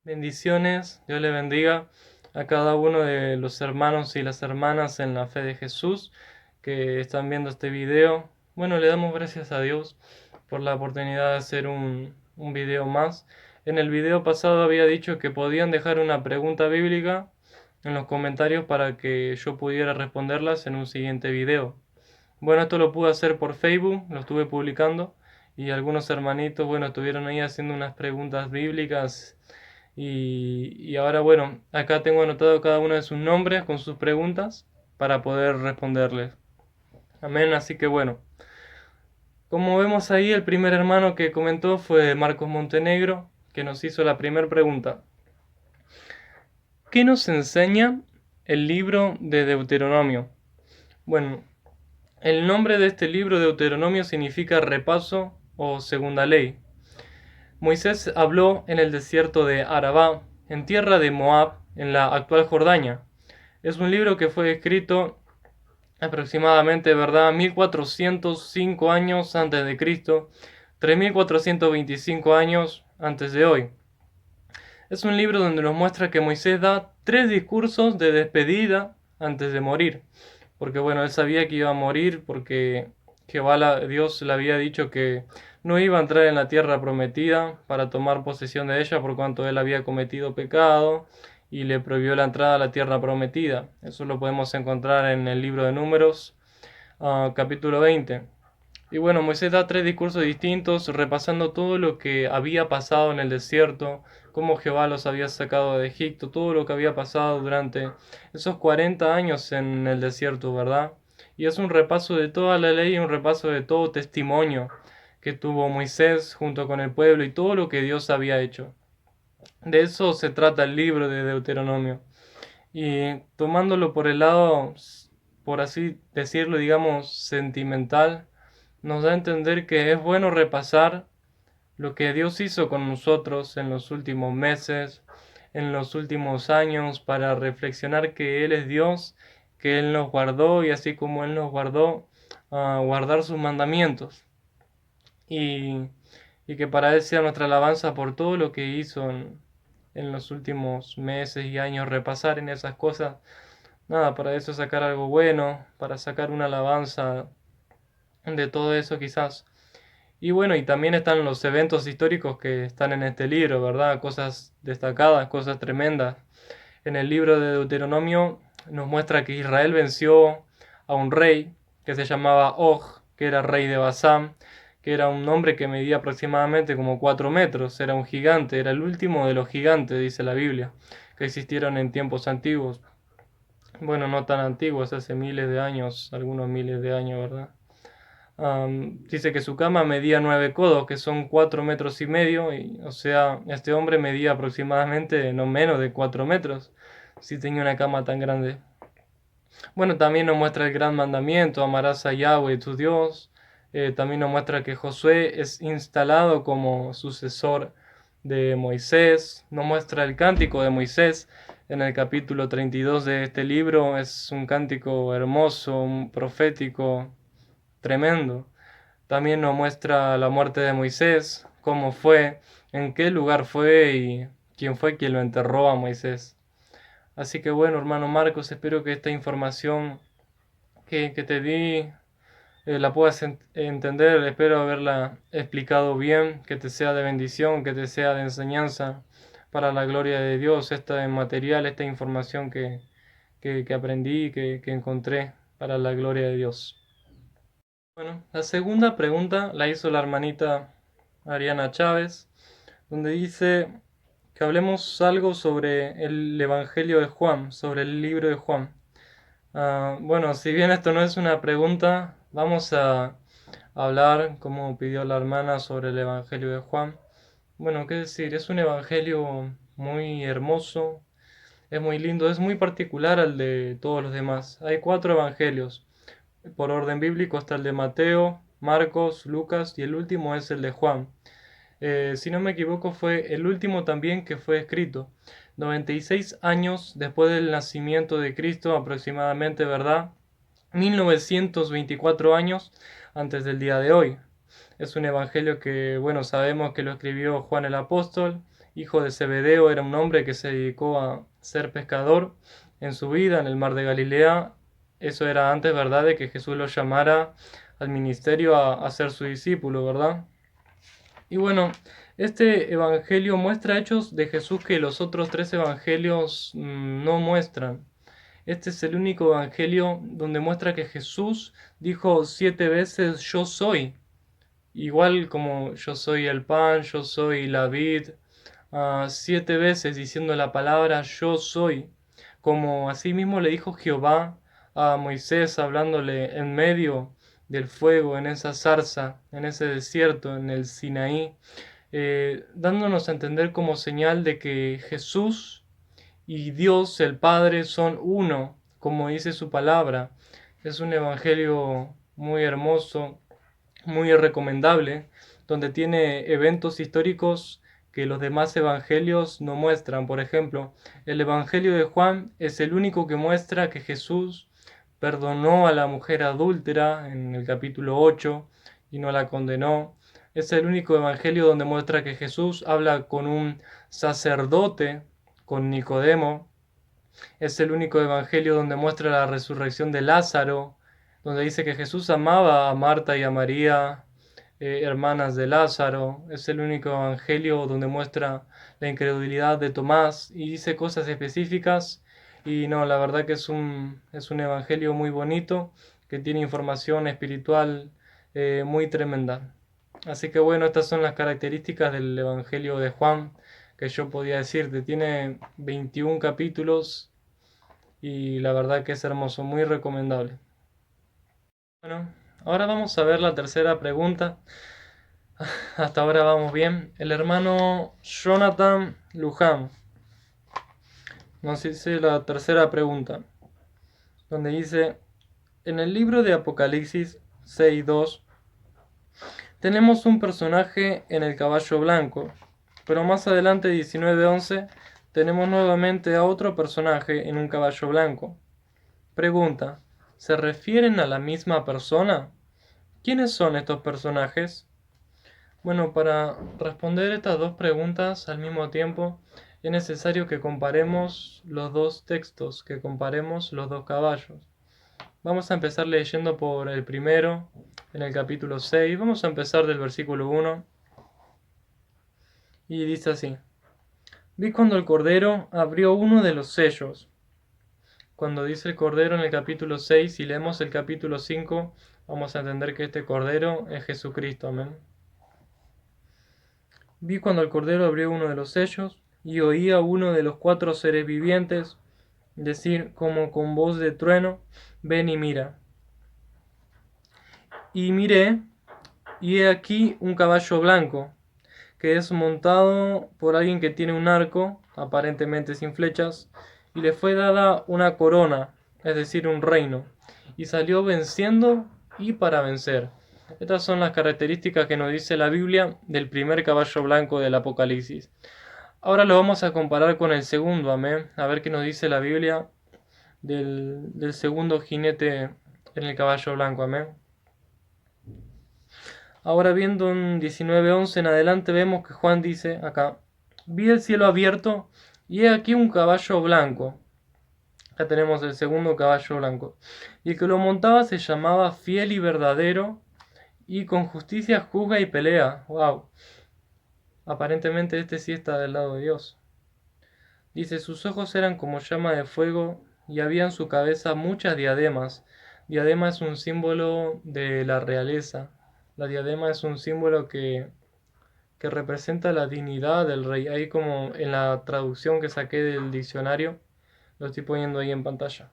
Bendiciones, Dios le bendiga a cada uno de los hermanos y las hermanas en la fe de Jesús que están viendo este video. Bueno, le damos gracias a Dios por la oportunidad de hacer un video más. En el video pasado había dicho que podían dejar una pregunta bíblica en los comentarios para que yo pudiera responderlas en un siguiente video. Bueno, esto lo pude hacer por Facebook, lo estuve publicando y algunos hermanitos, bueno, estuvieron ahí haciendo unas preguntas bíblicas y ahora, bueno, acá tengo anotado cada uno de sus nombres con sus preguntas para poder responderles. Amén, así que bueno. Como vemos ahí, el primer hermano que comentó fue Marcos Montenegro, que nos hizo la primera pregunta. ¿Qué nos enseña el libro de Deuteronomio? Bueno, el nombre de este libro de Deuteronomio significa repaso o segunda ley. Moisés habló en el desierto de Arabá, en tierra de Moab, en la actual Jordania. Es un libro que fue escrito aproximadamente, ¿verdad?, 1405 años antes de Cristo, 3425 años antes de hoy. Es un libro donde nos muestra que Moisés da 3 discursos de despedida antes de morir. Porque bueno, él sabía que iba a morir porque Dios le había dicho que no iba a entrar en la tierra prometida para tomar posesión de ella por cuanto él había cometido pecado y le prohibió la entrada a la tierra prometida. Eso lo podemos encontrar en el libro de Números, capítulo 20. Y bueno, Moisés da 3 discursos distintos, repasando todo lo que había pasado en el desierto, cómo Jehová los había sacado de Egipto, todo lo que había pasado durante esos 40 años en el desierto, ¿verdad? Y es un repaso de toda la ley, un repaso de todo testimonio que tuvo Moisés junto con el pueblo y todo lo que Dios había hecho. De eso se trata el libro de Deuteronomio. Y tomándolo por el lado, por así decirlo, digamos, sentimental, nos da a entender que es bueno repasar lo que Dios hizo con nosotros en los últimos meses, en los últimos años, para reflexionar que Él es Dios, que Él nos guardó y así como Él nos guardó, guardar sus mandamientos. Y, y que para Él sea nuestra alabanza por todo lo que hizo en los últimos meses y años, repasar en esas cosas. Nada, para eso sacar algo bueno, para sacar una alabanza de todo eso quizás. Y bueno, y también están los eventos históricos que están en este libro, ¿verdad? Cosas destacadas, cosas tremendas. En el libro de Deuteronomio nos muestra que Israel venció a un rey que se llamaba Og, que era rey de Basán, que era un hombre que medía aproximadamente como 4 metros, era un gigante, era el último de los gigantes, dice la Biblia, que existieron en tiempos antiguos. Bueno, no tan antiguos, hace miles de años, algunos miles de años, ¿verdad? Dice que su cama medía 9 codos, que son 4 metros y medio, o sea, este hombre medía aproximadamente no menos de 4 metros, si tenía una cama tan grande. Bueno, también nos muestra el gran mandamiento, amarás a Yahweh tu Dios. También nos muestra que Josué es instalado como sucesor de Moisés. Nos muestra el cántico de Moisés en el capítulo 32 de este libro. Es un cántico hermoso, un profético, tremendo. También nos muestra la muerte de Moisés, cómo fue, en qué lugar fue y quién fue quien lo enterró a Moisés. Así que bueno, hermano Marcos, espero que esta información que te di la puedas entender, espero haberla explicado bien, que te sea de bendición, que te sea de enseñanza para la gloria de Dios, esta material, esta información que aprendí, que encontré para la gloria de Dios. Bueno, la segunda pregunta la hizo la hermanita Ariana Chávez, donde dice que hablemos algo sobre el Evangelio de Juan, sobre el libro de Juan. Bueno, si bien esto no es una pregunta, vamos a hablar, como pidió la hermana, sobre el Evangelio de Juan. Bueno, qué decir, es un evangelio muy hermoso, es muy lindo, es muy particular al de todos los demás. Hay 4 evangelios. Por orden bíblico está el de Mateo, Marcos, Lucas y el último es el de Juan. Si no me equivoco, fue el último también que fue escrito. 96 años después del nacimiento de Cristo, aproximadamente, ¿verdad? 1924 años antes del día de hoy. Es un evangelio que, bueno, sabemos que lo escribió Juan el Apóstol hijo de Zebedeo, era un hombre que se dedicó a ser pescador en su vida en el mar de Galilea. Eso era antes, ¿verdad?, de que Jesús lo llamara al ministerio a ser su discípulo, ¿verdad? Y bueno, este evangelio muestra hechos de Jesús que los otros tres evangelios no muestran. Este es el único evangelio donde muestra que Jesús dijo 7 veces yo soy. Igual como yo soy el pan, yo soy la vid, 7 veces diciendo la palabra yo soy. Como asimismo le dijo Jehová a Moisés hablándole en medio del fuego, en esa zarza, en ese desierto, en el Sinaí, dándonos a entender como señal de que Jesús y Dios el Padre son uno, como dice su palabra. Es un evangelio muy hermoso, muy recomendable, donde tiene eventos históricos que los demás evangelios no muestran. Por ejemplo, el evangelio de Juan es el único que muestra que Jesús perdonó a la mujer adúltera en el capítulo 8 y no la condenó. Es el único evangelio donde muestra que Jesús habla con un sacerdote, con Nicodemo. Es el único evangelio donde muestra la resurrección de Lázaro, donde dice que Jesús amaba a Marta y a María, hermanas de Lázaro. Es el único evangelio donde muestra la incredulidad de Tomás y dice cosas específicas. Y no, la verdad que es un evangelio muy bonito, que tiene información espiritual muy tremenda. Así que bueno, estas son las características del evangelio de Juan que yo podía decirte. Tiene 21 capítulos y la verdad que es hermoso, muy recomendable. Bueno, ahora vamos a ver la tercera pregunta. Hasta ahora vamos bien. El hermano Jonathan Luján nos dice la tercera pregunta, donde dice, en el libro de Apocalipsis 6:2 tenemos un personaje en el caballo blanco, pero más adelante 19:11 tenemos nuevamente a otro personaje en un caballo blanco. Pregunta, ¿se refieren a la misma persona? ¿Quiénes son estos personajes? Bueno, para responder estas dos preguntas al mismo tiempo, es necesario que comparemos los dos textos, que comparemos los dos caballos. Vamos a empezar leyendo por el primero, en el capítulo 6. Vamos a empezar del versículo 1. Y dice así. Vi cuando el Cordero abrió uno de los sellos. Cuando dice el Cordero en el capítulo 6, si leemos el capítulo 5, vamos a entender que este Cordero es Jesucristo. Amén. Vi cuando el Cordero abrió uno de los sellos, y oí a uno de los 4 seres vivientes decir como con voz de trueno, ven y mira. Y miré, y he aquí un caballo blanco, que es montado por alguien que tiene un arco, aparentemente sin flechas, y le fue dada una corona, es decir, un reino, y salió venciendo y para vencer. Estas son las características que nos dice la Biblia del primer caballo blanco del Apocalipsis. Ahora lo vamos a comparar con el segundo, amén. A ver qué nos dice la Biblia del segundo jinete en el caballo blanco, amén. Ahora viendo en 19:11 en adelante vemos que Juan dice acá, vi el cielo abierto y he aquí un caballo blanco. Acá tenemos el segundo caballo blanco. Y el que lo montaba se llamaba Fiel y Verdadero y con justicia juzga y pelea. Wow. Aparentemente este sí está del lado de Dios. Dice, sus ojos eran como llama de fuego y había en su cabeza muchas diademas. Diadema es un símbolo de la realeza. La diadema es un símbolo que representa la dignidad del rey. Ahí como en la traducción que saqué del diccionario, lo estoy poniendo ahí en pantalla.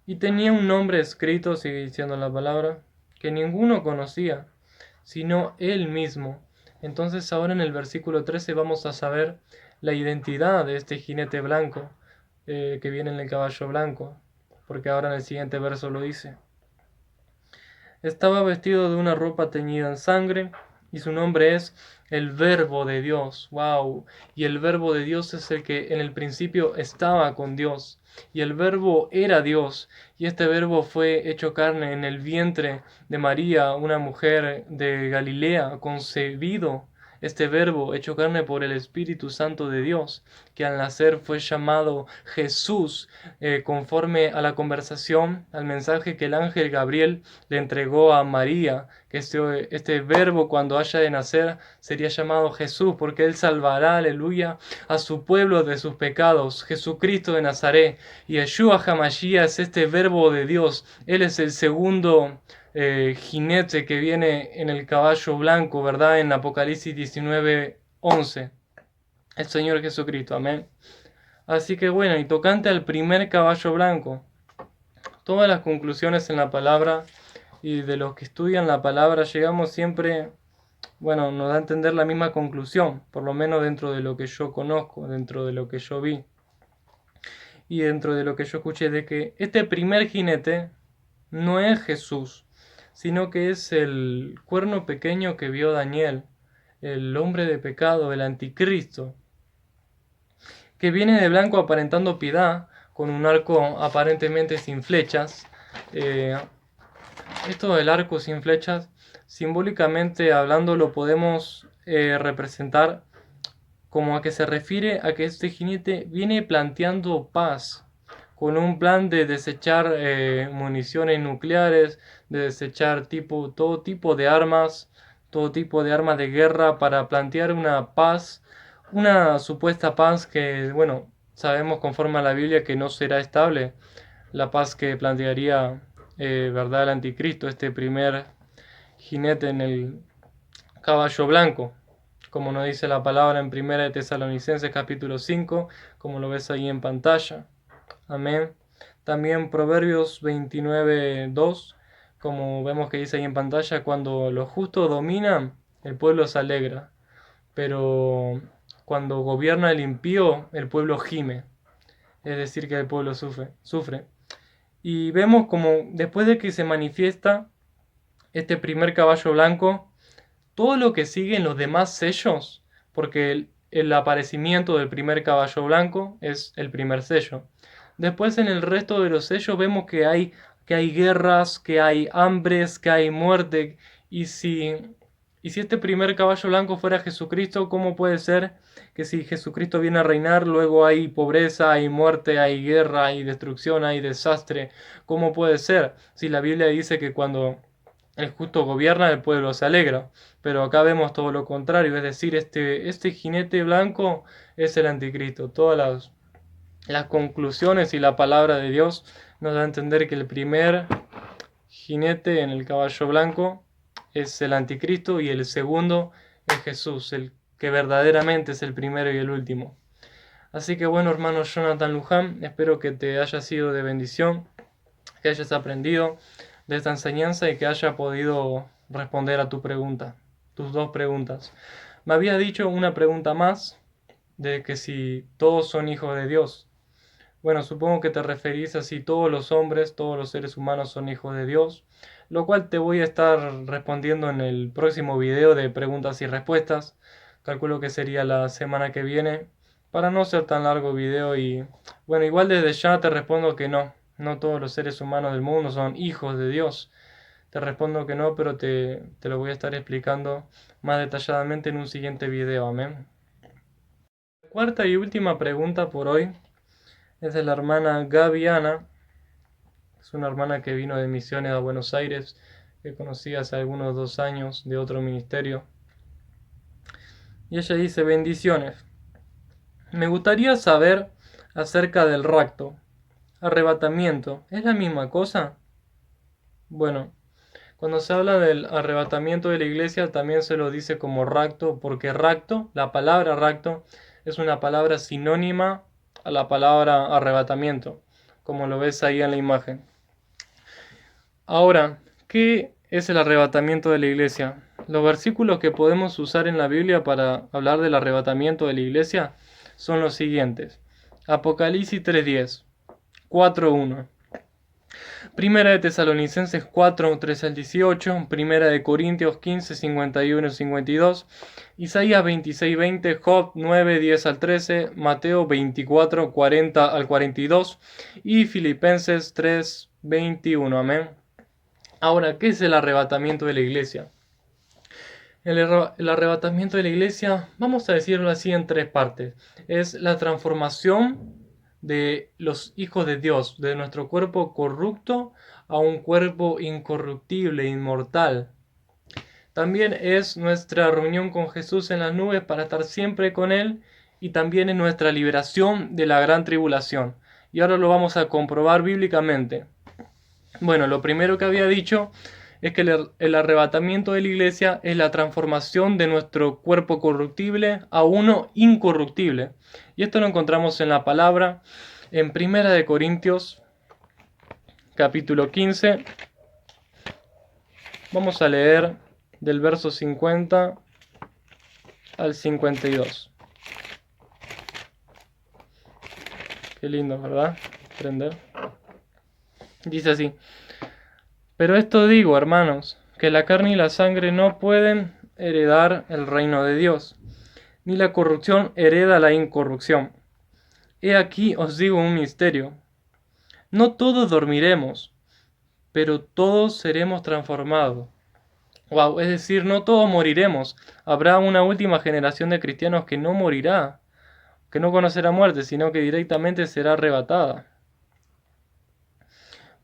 Y tenía un nombre escrito, sigue diciendo la palabra, que ninguno conocía, sino él mismo. Entonces ahora en el versículo 13 vamos a saber la identidad de este jinete blanco que viene en el caballo blanco, porque ahora en el siguiente verso lo dice. Estaba vestido de una ropa teñida en sangre, y su nombre es el Verbo de Dios. ¡Wow! Y el Verbo de Dios es el que en el principio estaba con Dios. Y el Verbo era Dios. Y este Verbo fue hecho carne en el vientre de María, una mujer de Galilea, concebido este verbo hecho carne por el Espíritu Santo de Dios, que al nacer fue llamado Jesús, conforme a la conversación, al mensaje que el ángel Gabriel le entregó a María, que este verbo cuando haya de nacer sería llamado Jesús, porque él salvará, aleluya, a su pueblo de sus pecados. Jesucristo de Nazaret, y Yeshua HaMashiach es este verbo de Dios. Él es el segundo jinete que viene en el caballo blanco, ¿verdad? En Apocalipsis 19:11. El Señor Jesucristo, amén. Así que bueno, y tocante al primer caballo blanco, todas las conclusiones en la palabra y de los que estudian la palabra llegamos siempre, bueno, nos da a entender la misma conclusión, por lo menos dentro de lo que yo conozco, dentro de lo que yo vi y dentro de lo que yo escuché, de que este primer jinete no es Jesús, sino que es el cuerno pequeño que vio Daniel, el hombre de pecado, el anticristo, que viene de blanco aparentando piedad, con un arco aparentemente sin flechas. Esto del arco sin flechas, simbólicamente hablando, lo podemos representar como a que se refiere a que este jinete viene planteando paz, con un plan de desechar municiones nucleares, de desechar todo tipo de armas, todo tipo de armas de guerra para plantear una paz, una supuesta paz que, bueno, sabemos conforme a la Biblia que no será estable, la paz que plantearía, verdad, el anticristo, este primer jinete en el caballo blanco, como nos dice la palabra en 1 de Tesalonicenses capítulo 5, como lo ves ahí en pantalla. Amén. También Proverbios 29:2, como vemos que dice ahí en pantalla, cuando los justos dominan, el pueblo se alegra, pero cuando gobierna el impío, el pueblo gime, es decir, que el pueblo sufre. Y vemos como después de que se manifiesta este primer caballo blanco, todo lo que sigue en los demás sellos, porque el aparecimiento del primer caballo blanco es el primer sello. Después en el resto de los sellos vemos que hay guerras, que hay hambres, que hay muerte. Y si este primer caballo blanco fuera Jesucristo, ¿cómo puede ser que si Jesucristo viene a reinar, luego hay pobreza, hay muerte, hay guerra, hay destrucción, hay desastre? ¿Cómo puede ser? Si la Biblia dice que cuando el justo gobierna, el pueblo se alegra. Pero acá vemos todo lo contrario, es decir, este jinete blanco es el anticristo. Todas las conclusiones y la palabra de Dios nos da a entender que el primer jinete en el caballo blanco es el anticristo y el segundo es Jesús, el que verdaderamente es el primero y el último. Así que bueno, hermano Jonathan Luján, espero que te haya sido de bendición, que hayas aprendido de esta enseñanza y que haya podido responder a tu pregunta, tus dos preguntas. Me había dicho una pregunta más de que si todos son hijos de Dios. Bueno, supongo que te referís a si todos los hombres, todos los seres humanos son hijos de Dios, lo cual te voy a estar respondiendo en el próximo video de preguntas y respuestas. Calculo que sería la semana que viene, para no ser tan largo video y bueno, igual desde ya te respondo que no, no todos los seres humanos del mundo son hijos de Dios. Te respondo que no, pero te lo voy a estar explicando más detalladamente en un siguiente video, amén. Cuarta y última pregunta por hoy es de la hermana Gaviana. Es una hermana que vino de misiones a Buenos Aires, que conocí hace algunos 2 años de otro ministerio. Y ella dice: bendiciones. Me gustaría saber acerca del rapto. Arrebatamiento, ¿es la misma cosa? Bueno, cuando se habla del arrebatamiento de la iglesia también se lo dice como rapto, porque rapto, la palabra rapto, es una palabra sinónima a la palabra arrebatamiento, como lo ves ahí en la imagen. Ahora, ¿qué es el arrebatamiento de la iglesia? Los versículos que podemos usar en la Biblia para hablar del arrebatamiento de la iglesia son los siguientes. Apocalipsis 3:10, 4:1. Primera de Tesalonicenses 4, 13 al 18, Primera de Corintios 15, 51 y 52, Isaías 26, 20, Job 9, 10 al 13, Mateo 24, 40 al 42 y Filipenses 3, 21. Amén. Ahora, ¿qué es el arrebatamiento de la iglesia? El arrebatamiento de la iglesia, vamos a decirlo así en tres partes. Es la transformación de los hijos de Dios, de nuestro cuerpo corrupto a un cuerpo incorruptible, inmortal. También es nuestra reunión con Jesús en las nubes para estar siempre con Él, y también es nuestra liberación de la gran tribulación. Y ahora lo vamos a comprobar bíblicamente. Bueno, lo primero que había dicho es que el arrebatamiento de la iglesia es la transformación de nuestro cuerpo corruptible a uno incorruptible. Y esto lo encontramos en la palabra en 1 capítulo 15. Vamos a leer del verso 50 al 52. Qué lindo, ¿verdad? Aprender. Dice así: pero esto digo, hermanos, que la carne y la sangre no pueden heredar el reino de Dios, ni la corrupción hereda la incorrupción. He aquí os digo un misterio: no todos dormiremos, pero todos seremos transformados. Wow, es decir, no todos moriremos. Habrá una última generación de cristianos que no morirá, que no conocerá muerte, sino que directamente será arrebatada.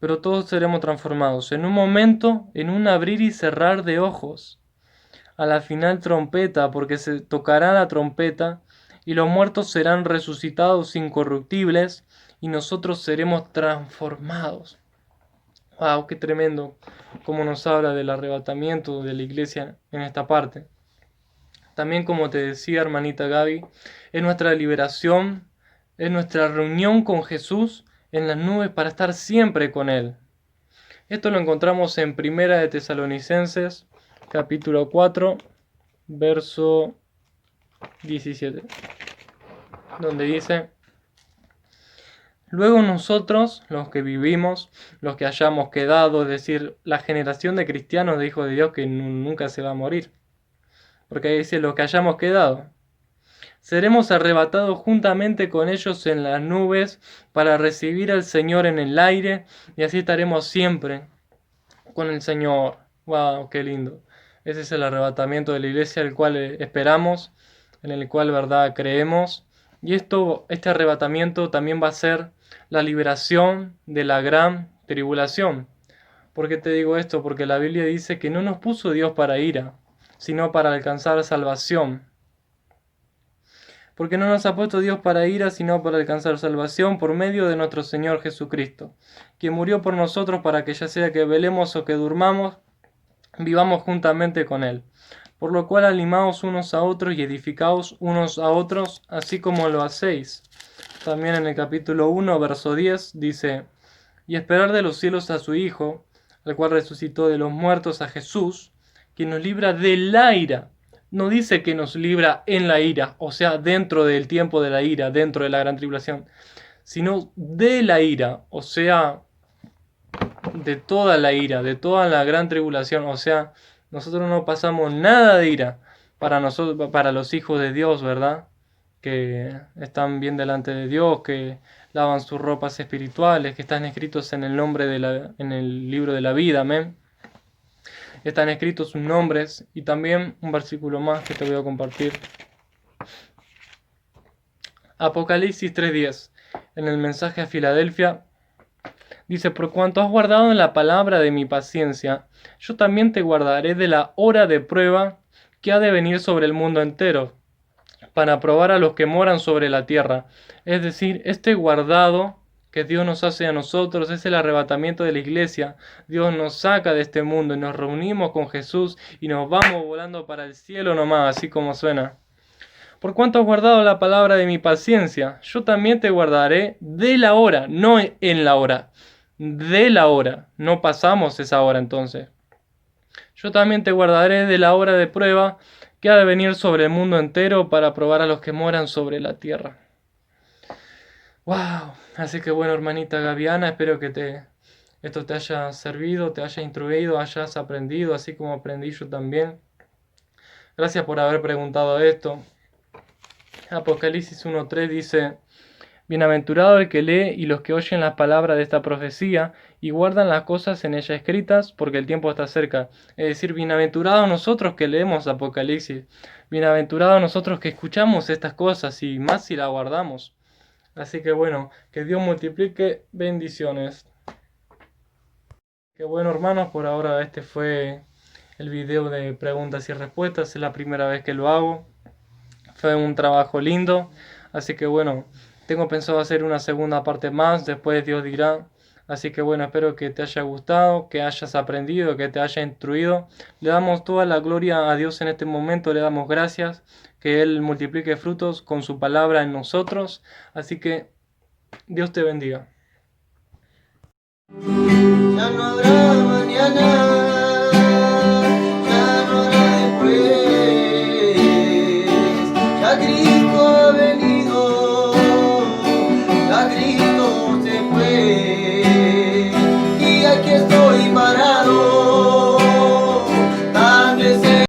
Pero todos seremos transformados en un momento, en un abrir y cerrar de ojos. A la final trompeta, porque se tocará la trompeta, y los muertos serán resucitados incorruptibles, y nosotros seremos transformados. Wow, qué tremendo cómo nos habla del arrebatamiento de la iglesia en esta parte. También, como te decía, hermanita Gaby, es nuestra liberación, es nuestra reunión con Jesús en las nubes para estar siempre con Él. Esto lo encontramos en 1 Tesalonicenses, capítulo 4, verso 17, donde dice: luego nosotros, los que vivimos, los que hayamos quedado, es decir, la generación de cristianos, de hijos de Dios que nunca se va a morir, porque ahí dice los que hayamos quedado, seremos arrebatados juntamente con ellos en las nubes para recibir al Señor en el aire, y así estaremos siempre con el Señor. ¡Wow! ¡Qué lindo! Ese es el arrebatamiento de la iglesia, el cual esperamos, en el cual, verdad, creemos. Y este arrebatamiento también va a ser la liberación de la gran tribulación. ¿Por qué te digo esto? Porque la Biblia dice que no nos puso Dios para ira, sino para alcanzar salvación. Porque no nos ha puesto Dios para ira, sino para alcanzar salvación por medio de nuestro Señor Jesucristo, quien murió por nosotros para que ya sea que velemos o que durmamos, vivamos juntamente con Él. Por lo cual animaos unos a otros y edificaos unos a otros, así como lo hacéis. También en el capítulo 1, verso 10, dice: y esperar de los cielos a su Hijo, al cual resucitó de los muertos, a Jesús, quien nos libra de la ira. No dice que nos libra en la ira, o sea, dentro del tiempo de la ira, dentro de la gran tribulación, sino de la ira, o sea, de toda la ira, de toda la gran tribulación. O sea, nosotros no pasamos nada de ira para nosotros, para los hijos de Dios, ¿verdad? Que están bien delante de Dios, que lavan sus ropas espirituales, que están escritos en el nombre en el libro de la vida, amén. Están escritos sus nombres. Y también un versículo más que te voy a compartir. Apocalipsis 3:10, en el mensaje a Filadelfia, dice: por cuanto has guardado en la palabra de mi paciencia, yo también te guardaré de la hora de prueba que ha de venir sobre el mundo entero, para probar a los que moran sobre la tierra. Es decir, este guardado que Dios nos hace a nosotros es el arrebatamiento de la iglesia. Dios nos saca de este mundo y nos reunimos con Jesús y nos vamos volando para el cielo nomás, así como suena. Por cuanto has guardado la palabra de mi paciencia, yo también te guardaré de la hora, no en la hora, de la hora. No pasamos esa hora entonces. Yo también te guardaré de la hora de prueba que ha de venir sobre el mundo entero para probar a los que moran sobre la tierra. ¡Wow! Así que bueno, hermanita Gaviana, espero que esto te haya servido, te haya instruido, hayas aprendido, así como aprendí yo también. Gracias por haber preguntado esto. Apocalipsis 1:3 dice: Bienaventurado el que lee y los que oyen las palabras de esta profecía y guardan las cosas en ella escritas, porque el tiempo está cerca. Es decir, bienaventurados nosotros que leemos Apocalipsis, bienaventurados nosotros que escuchamos estas cosas y más si las guardamos. Así que bueno, que Dios multiplique bendiciones. Que bueno, hermanos, por ahora este fue el video de preguntas y respuestas. Es la primera vez que lo hago. Fue un trabajo lindo. Así que bueno, tengo pensado hacer una segunda parte más. Después Dios dirá. Así que bueno, espero que te haya gustado, que hayas aprendido, que te haya instruido. Le damos toda la gloria a Dios en este momento. Le damos gracias. Que Él multiplique frutos con su palabra en nosotros. Así que Dios te bendiga. Ya no habrá